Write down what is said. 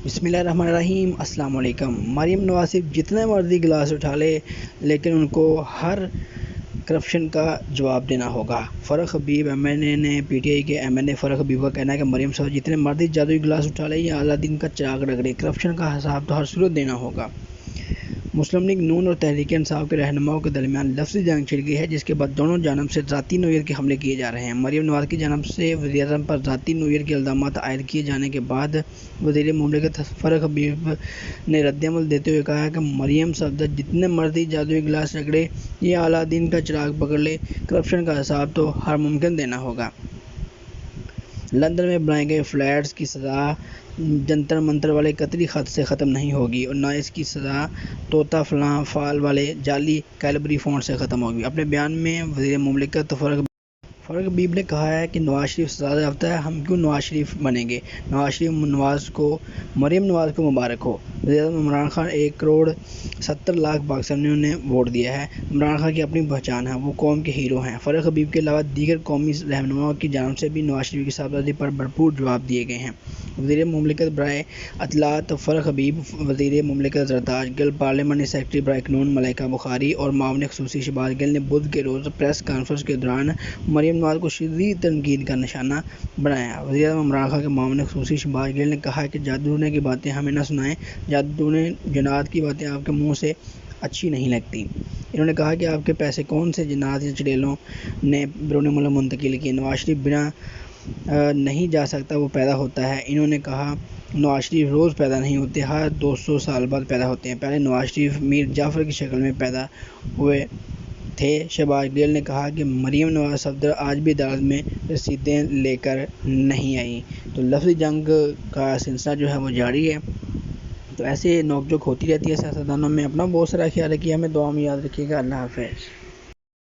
بسم اللہ الرحمن الرحیم۔ السلام علیکم۔ مریم نواز صرف جتنے مرضی گلاس اٹھا لے لیکن ان کو ہر کرپشن کا جواب دینا ہوگا۔ فرق حبیب ایم این اے نے پی ٹی آئی کے ایم این اے فرق حبیب کا کہنا ہے کہ مریم صاحب جتنے مرضی جادوئی گلاس اٹھا لے یا اعلیٰ دین کا چراغ رگڑے، کرپشن کا حساب تو ہر صورت دینا ہوگا۔ مسلم لیگ نون اور تحریک انصاف کے رہنماؤں کے درمیان لفظی جنگ چھڑ گئی ہے، جس کے بعد دونوں جانب سے ذاتی نوعیت کے حملے کیے جا رہے ہیں۔ مریم نواز کی جانب سے وزیر اعظم پر ذاتی نوعیت کے الزامات عائد کیے جانے کے بعد وزیر مملکت فرق حبیب نے رد عمل دیتے ہوئے کہا کہ مریم صفدر جتنے مرضی جادوئی گلاس رگڑے یا اعلیٰ دین کا چراغ پکڑ لے، کرپشن کا حساب تو ہر ممکن دینا ہوگا۔ لندن میں بنائے گئے فلیٹس کی سزا جنتر منتر والے قطری خط سے ختم نہیں ہوگی اور نہ اس کی سزا طوطا فلاں فال والے جعلی کیلبری فونٹ سے ختم ہوگی۔ اپنے بیان میں وزیر مملکت فرق حبیب نے کہا ہے کہ نواز شریف سزا یافتہ ہے، ہم کیوں نواز شریف بنیں گے؟ مریم نواز کو مبارک ہو۔ وزیر اعظم عمران خان 1.70 کروڑ پاکستانیوں نے ووٹ دیا ہے۔ عمران خان کی اپنی پہچان ہے، وہ قوم کے ہیرو ہیں۔ فرق حبیب کے علاوہ دیگر قومی رہنماؤں کی جانب سے بھی نواز شریف کی صاحبزادی پر بھرپور جواب دیے گئے ہیں۔ وزیر مملکت برائے اطلاعات فرق حبیب، وزیر مملکت زرتاج گل، پارلیمانی سیکرٹری برائے قانون ملائکہ بخاری اور معاون خصوصی شہباز گل نے بدھ کے روز پریس کانفرنس کے دوران مریم نواز کو شدید تنقید کا نشانہ بنایا۔ وزیر اعظم عمران خان کے معاون خصوصی شہباز گل نے کہا کہ جادو ٹونے کی باتیں ہمیں نہ سنائیں، جادو ٹونے جنات کی باتیں آپ کے منہ سے اچھی نہیں لگتی۔ انہوں نے کہا کہ آپ کے پیسے کون سے جنات یا چڑیلوں نے بیرون ملک منتقل کیے؟ نواز شریف بنا نہیں جا سکتا، وہ پیدا ہوتا ہے۔ انہوں نے کہا نواز شریف روز پیدا نہیں ہوتے، ہر 200 سال بعد پیدا ہوتے ہیں۔ پہلے نواز شریف میر جعفر کی شکل میں پیدا ہوئے تھے۔ شہباز گل نے کہا کہ مریم نواز صفدر آج بھی عدالت میں رسیدیں لے کر نہیں آئی۔ تو لفظی جنگ کا سلسلہ جو ہے وہ جاری ہے۔ تو ایسے نوک جھوک ہوتی رہتی ہے سیاستدانوں میں۔ اپنا بہت سارا خیال رکھیے، ہمیں دعا میں یاد رکھیے گا۔ اللہ حافظ۔